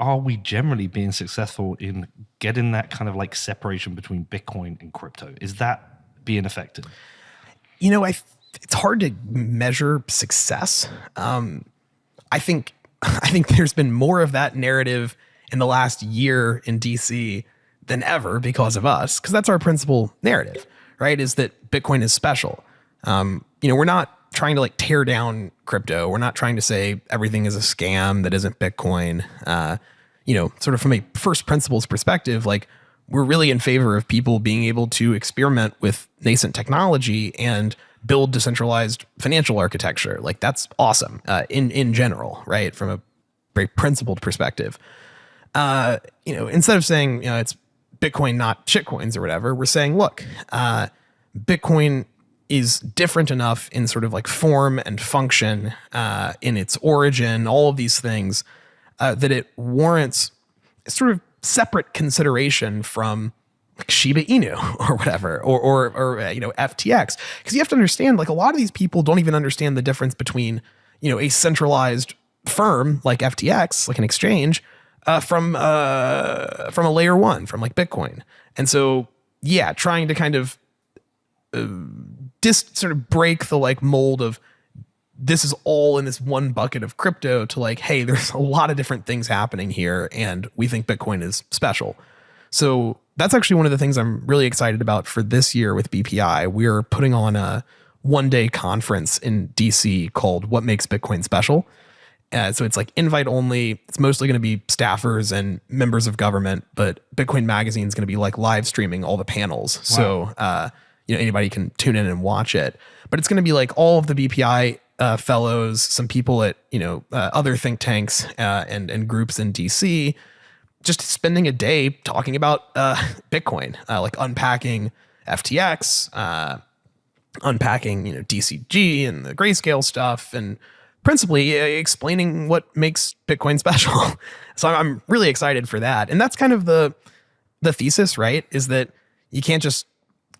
are we generally being successful in getting that kind of like separation between Bitcoin and crypto? Is that being effective? It's hard to measure success. I think there's been more of that narrative in the last year in DC than ever because of us, because that's our principal narrative, right? Is that Bitcoin is special. We're not trying to like tear down crypto. We're not trying to say everything is a scam that isn't Bitcoin. Sort of from a first principles perspective, like we're really in favor of people being able to experiment with nascent technology and build decentralized financial architecture. Like that's awesome in general, right? From a very principled perspective. Instead of saying, it's Bitcoin, not shitcoins or whatever, we're saying, look, Bitcoin is different enough in sort of like form and function, in its origin, all of these things, that it warrants sort of separate consideration from like Shiba Inu or whatever, or FTX. Because you have to understand, like a lot of these people don't even understand the difference between, a centralized firm like FTX, like an exchange, from a layer one, from like Bitcoin. And so, yeah, trying to kind of sort of break the like mold of this is all in this one bucket of crypto to like, hey, there's a lot of different things happening here, and we think Bitcoin is special. So that's actually one of the things I'm really excited about for this year with BPI. We're putting on a one-day conference in DC called What Makes Bitcoin Special. So it's like invite only. It's mostly going to be staffers and members of government, but Bitcoin Magazine is going to be like live streaming all the panels. Wow. So, anybody can tune in and watch it, but it's going to be like all of the BPI fellows, some people at, other think tanks and groups in DC, just spending a day talking about Bitcoin, like unpacking FTX, unpacking, DCG and the grayscale stuff, and principally explaining what makes Bitcoin special. So I'm really excited for that. And that's kind of the thesis, right? Is that you can't just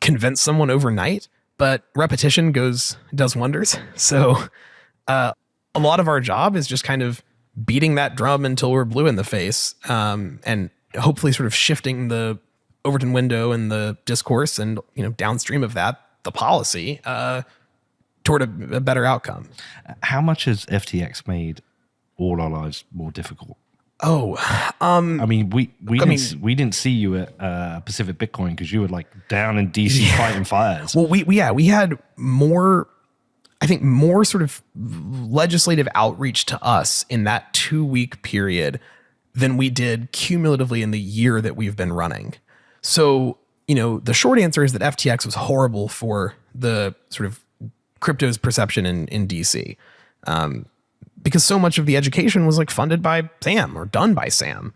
convince someone overnight, but repetition does wonders. So a lot of our job is just kind of beating that drum until we're blue in the face, and hopefully sort of shifting the Overton window and the discourse and, downstream of that, the policy, toward a better outcome. How much has FTX made all our lives more difficult? Oh, I mean, we didn't see you at Pacific Bitcoin because you were like down in DC fighting fires. Well, we had more sort of legislative outreach to us in that 2-week period than we did cumulatively in the year that we've been running. So, the short answer is that FTX was horrible for the sort of crypto's perception in DC. Because so much of the education was like funded by Sam or done by Sam,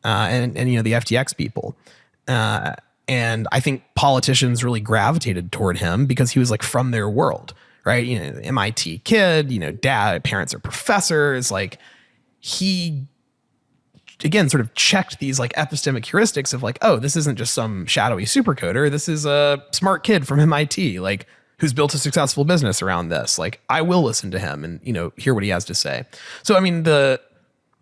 and the FTX people. And I think politicians really gravitated toward him because he was like from their world, right? MIT kid, parents are professors. Like he, again, sort of checked these like epistemic heuristics of like, oh, this isn't just some shadowy supercoder. This is a smart kid from MIT, like who's built a successful business around this. Like I will listen to him and, hear what he has to say. So, I mean, I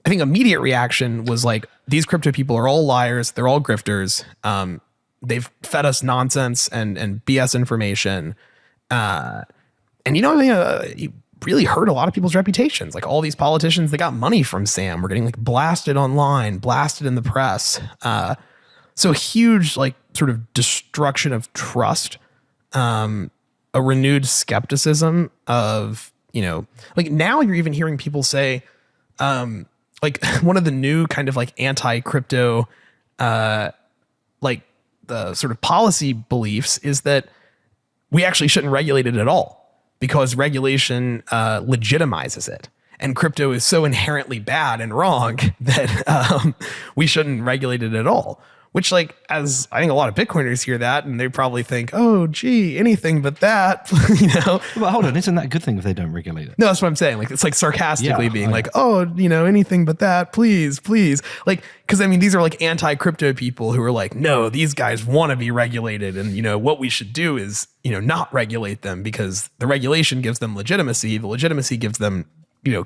think immediate reaction was like, these crypto people are all liars. They're all grifters. They've fed us nonsense and BS information. It really hurt a lot of people's reputations. Like all these politicians that got money from Sam were getting like blasted online, blasted in the press. So huge, like sort of destruction of trust, a renewed skepticism of, like now you're even hearing people say, like one of the new kind of like anti-crypto, like the sort of policy beliefs is that we actually shouldn't regulate it at all because regulation legitimizes it. And crypto is so inherently bad and wrong that we shouldn't regulate it at all. Which, like, as I think a lot of Bitcoiners hear that and they probably think, oh, gee, anything but that, But hold on, isn't that a good thing if they don't regulate it? No, that's what I'm saying. Like, it's like sarcastically being like, oh, anything but that, please. Like, because I mean, these are like anti-crypto people who are like, no, these guys want to be regulated. And, what we should do is, not regulate them because the regulation gives them legitimacy. The legitimacy gives them,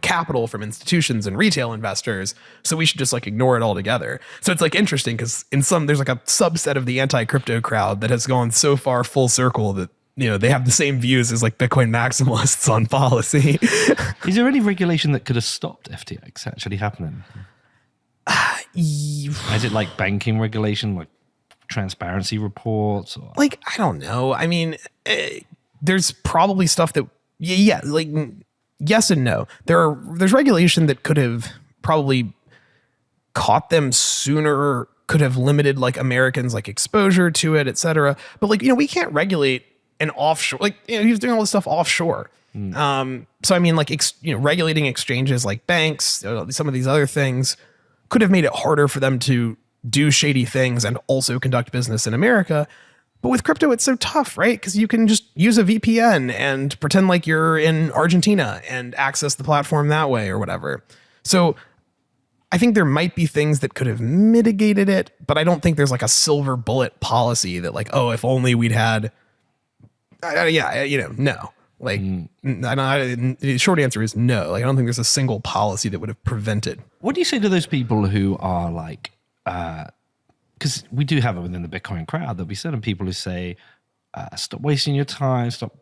capital from institutions and retail investors. So we should just like ignore it altogether. So it's like interesting because there's like a subset of the anti-crypto crowd that has gone so far full circle that, they have the same views as like Bitcoin maximalists on policy. Is there any regulation that could have stopped FTX actually happening? Is it like banking regulation, like transparency reports? Or? Like, I don't know. I mean, there's probably stuff that, like yes and no. There's regulation that could have probably caught them sooner, could have limited like Americans like exposure to it, et cetera. But like, we can't regulate an offshore, like, he was doing all this stuff offshore. So I mean, like, regulating exchanges like banks, some of these other things could have made it harder for them to do shady things and also conduct business in America. But with crypto, it's so tough, right? Because you can just use a VPN and pretend like you're in Argentina and access the platform that way or whatever. So I think there might be things that could have mitigated it, but I don't think there's like a silver bullet policy that like, oh, if only we'd had, no. Like, the short answer is no. Like, I don't think there's a single policy that would have prevented. What do you say to those people who are like, because we do have it within the Bitcoin crowd, there'll be certain people who say, stop wasting your time, stop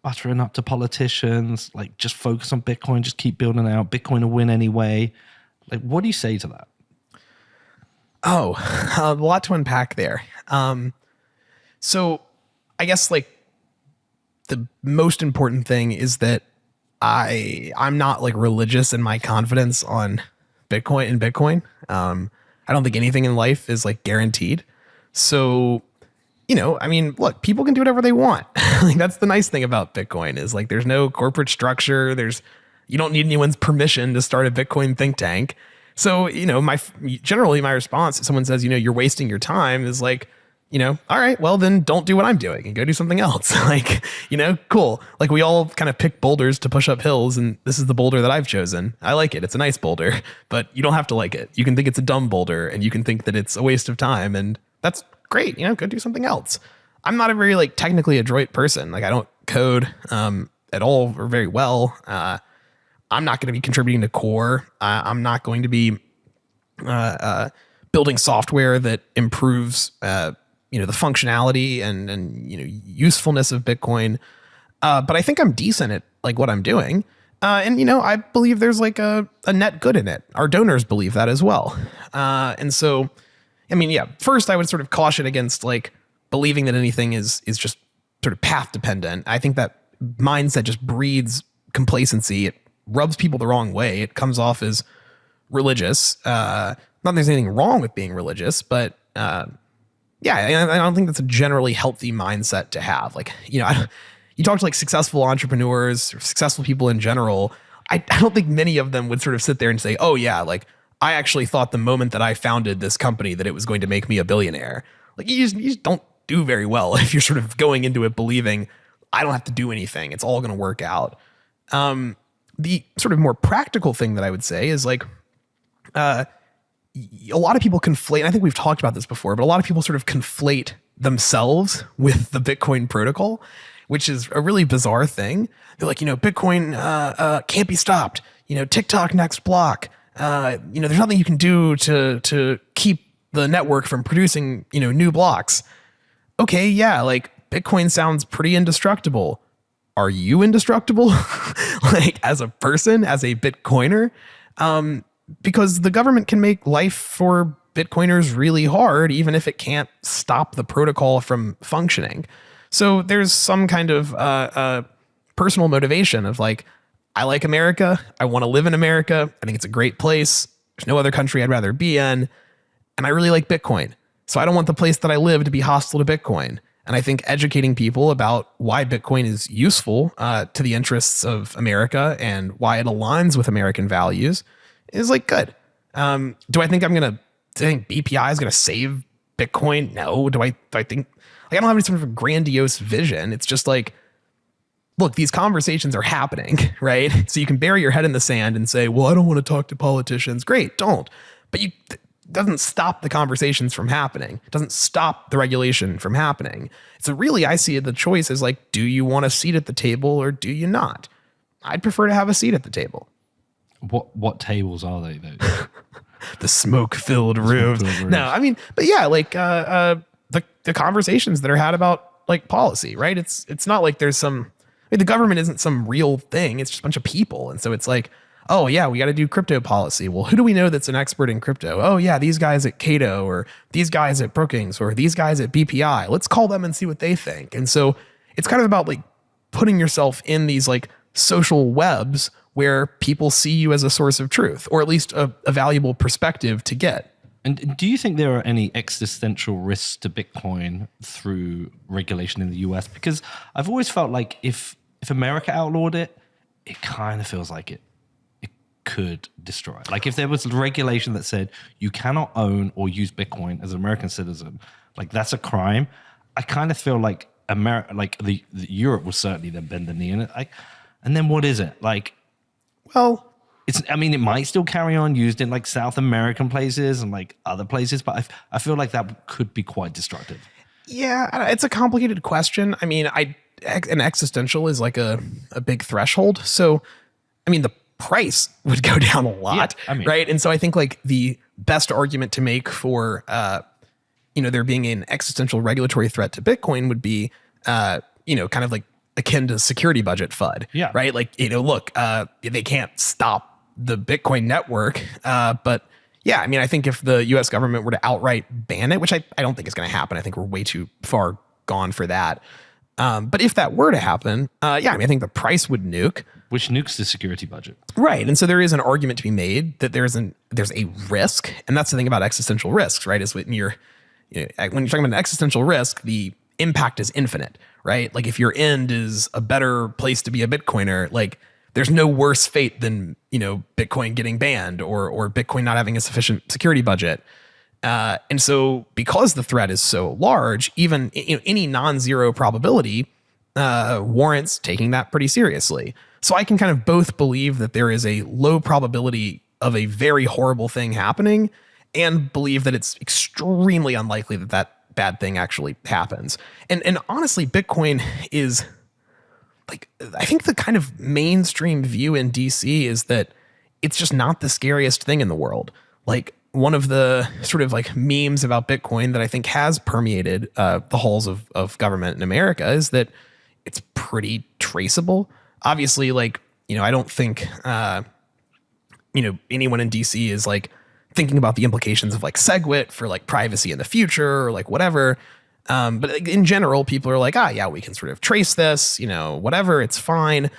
buttering up to politicians, like just focus on Bitcoin, just keep building out, Bitcoin will win anyway. Like, what do you say to that? Oh, a lot to unpack there. So I guess like the most important thing is that I'm not like religious in my confidence on Bitcoin. I don't think anything in life is like guaranteed. So, I mean, look, people can do whatever they want. Like, that's the nice thing about Bitcoin is like, there's no corporate structure. You don't need anyone's permission to start a Bitcoin think tank. So, generally my response if someone says, you're wasting your time is like, all right, well then don't do what I'm doing and go do something else. Like, cool. Like, we all kind of pick boulders to push up hills, and this is the boulder that I've chosen. I like it. It's a nice boulder, but you don't have to like it. You can think it's a dumb boulder, and you can think that it's a waste of time, and that's great. Go do something else. I'm not a very like technically adroit person. Like, I don't code at all or very well. I'm not going to be contributing to core. I'm not going to be building software that improves the functionality and usefulness of Bitcoin. But I think I'm decent at like what I'm doing. And I believe there's like a net good in it. Our donors believe that as well. And so, I mean, first I would sort of caution against like believing that anything is just sort of path dependent. I think that mindset just breeds complacency. It rubs people the wrong way. It comes off as religious. Not that there's anything wrong with being religious, but I don't think that's a generally healthy mindset to have. Like, you talk to like successful entrepreneurs or successful people in general. I don't think many of them would sort of sit there and say, oh yeah, like I actually thought the moment that I founded this company that it was going to make me a billionaire. Like, you just don't do very well if you're sort of going into it believing I don't have to do anything. It's all going to work out. The sort of more practical thing that I would say is like, a lot of people conflate, and I think we've talked about this before, but a lot of people sort of conflate themselves with the Bitcoin protocol, which is a really bizarre thing. They're like, Bitcoin can't be stopped. TikTok next block. There's nothing you can do to keep the network from producing, new blocks. Okay, yeah, like Bitcoin sounds pretty indestructible. Are you indestructible? Like, as a person, as a Bitcoiner? Because the government can make life for Bitcoiners really hard, even if it can't stop the protocol from functioning. So there's some kind of personal motivation of like, I like America. I want to live in America. I think it's a great place. There's no other country I'd rather be in. And I really like Bitcoin. So I don't want the place that I live to be hostile to Bitcoin. And I think educating people about why Bitcoin is useful to the interests of America and why it aligns with American values is like good. Do I think BPI is going to save Bitcoin? No. Do I think like I don't have any sort of a grandiose vision. It's just like, look, these conversations are happening, right? So you can bury your head in the sand and say, well, I don't want to talk to politicians. Great, don't. But it doesn't stop the conversations from happening. It doesn't stop the regulation from happening. So really, I see the choice as like, do you want a seat at the table or do you not? I'd prefer to have a seat at the table. What tables are they though? The smoke-filled rooms. No, I mean, but yeah, like the conversations that are had about like policy, right? It's not like there's some. I mean, the government isn't some real thing. It's just a bunch of people, and so it's like, oh yeah, we got to do crypto policy. Well, who do we know that's an expert in crypto? Oh yeah, these guys at Cato, or these guys at Brookings, or these guys at BPI. Let's call them and see what they think. And so it's kind of about like putting yourself in these like social webs where people see you as a source of truth, or at least a valuable perspective to get. And do you think there are any existential risks to Bitcoin through regulation in the US? Because I've always felt like if America outlawed it, it kind of feels like it could destroy it. Like if there was regulation that said you cannot own or use Bitcoin as an American citizen, like that's a crime. I kind of feel like the Europe will certainly then bend the knee in it. And then what is it? Like, well, it might still carry on used in like South American places and like other places, but I feel like that could be quite destructive. Yeah, it's a complicated question. I mean, an existential is like a big threshold. So, I mean, the price would go down a lot, right? And so I think like the best argument to make for, there being an existential regulatory threat to Bitcoin would be, kind of like akin to security budget FUD, right? Like, look, they can't stop the Bitcoin network. But yeah, I mean, I think if the US government were to outright ban it, which I don't think is going to happen. I think we're way too far gone for that. But if that were to happen, I think the price would nuke. Which nukes the security budget. Right. And so there is an argument to be made that there's a risk. And that's the thing about existential risks, right? Is when you're talking about an existential risk, the impact is infinite, right? Like if your end is a better place to be a Bitcoiner, like there's no worse fate than, Bitcoin getting banned or Bitcoin not having a sufficient security budget. And so because the threat is so large, even any non-zero probability warrants taking that pretty seriously. So I can kind of both believe that there is a low probability of a very horrible thing happening and believe that it's extremely unlikely that that bad thing actually happens. And honestly, Bitcoin is like, I think the kind of mainstream view in DC is that it's just not the scariest thing in the world. Like one of the sort of like memes about Bitcoin that I think has permeated the halls of government in America is that it's pretty traceable. Obviously, like, I don't think, anyone in DC is like thinking about the implications of like SegWit for like privacy in the future or like whatever. But in general, people are like, we can sort of trace this, whatever, it's fine.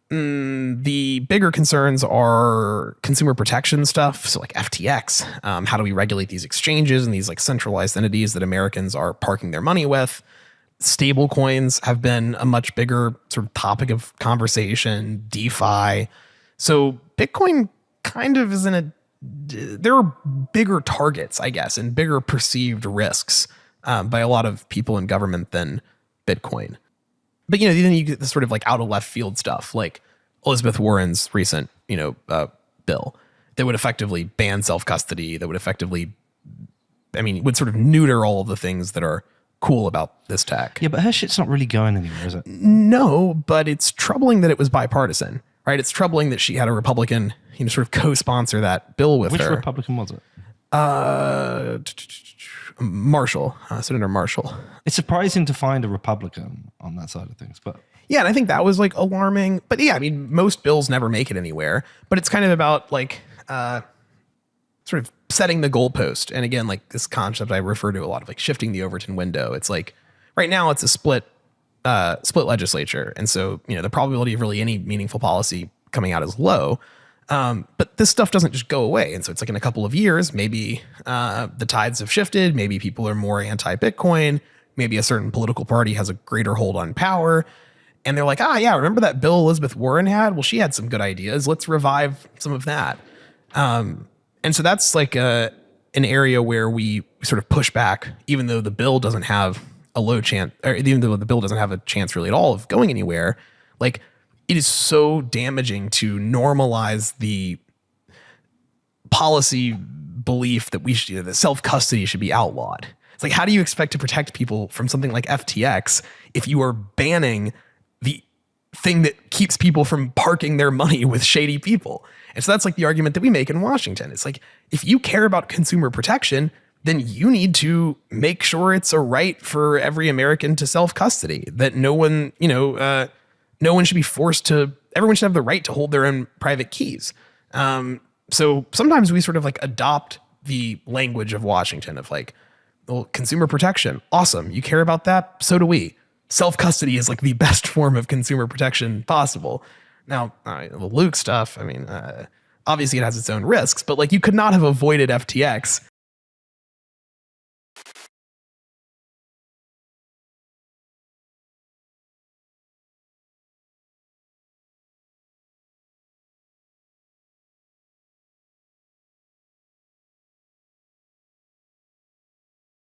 The bigger concerns are consumer protection stuff. So like FTX, how do we regulate these exchanges and these like centralized entities that Americans are parking their money with? Stable coins have been a much bigger sort of topic of conversation, DeFi. So Bitcoin kind of is there are bigger targets, I guess, and bigger perceived risks by a lot of people in government than Bitcoin. But, then you get this sort of like out of left field stuff, like Elizabeth Warren's recent, bill that would effectively ban self-custody, that would effectively, would sort of neuter all of the things that are cool about this tech. Yeah, but her shit's not really going anywhere, is it? No, but it's troubling that it was bipartisan, right? It's troubling that she had a Republican, sort of co-sponsor that bill with her. Which Republican was it? Marshall, Senator Marshall. It's surprising to find a Republican on that side of things, but yeah, and I think that was like alarming. But yeah, most bills never make it anywhere. But it's kind of about like sort of setting the goalpost. And again, like this concept I refer to a lot of, like shifting the Overton window. It's like right now it's a split legislature, and so the probability of really any meaningful policy coming out is low. But this stuff doesn't just go away. And so it's like in a couple of years, maybe the tides have shifted. Maybe people are more anti-Bitcoin. Maybe a certain political party has a greater hold on power. And they're like, remember that bill Elizabeth Warren had? Well, she had some good ideas. Let's revive some of that. And so that's like an area where we sort of push back, even though the bill doesn't have a low chance, or even though the bill doesn't have a chance really at all of going anywhere. Like, it is so damaging to normalize the policy belief that that self-custody should be outlawed. It's like, how do you expect to protect people from something like FTX if you are banning the thing that keeps people from parking their money with shady people. And so that's like the argument that we make in Washington. It's like, if you care about consumer protection, then you need to make sure it's a right for every American to self-custody, that no one, no one should be forced to, everyone should have the right to hold their own private keys. So sometimes we sort of like adopt the language of Washington of like, well, consumer protection, awesome. You care about that? So do we. Self-custody is like the best form of consumer protection possible. Now, the Luke stuff, I mean, obviously it has its own risks, but like you could not have avoided FTX.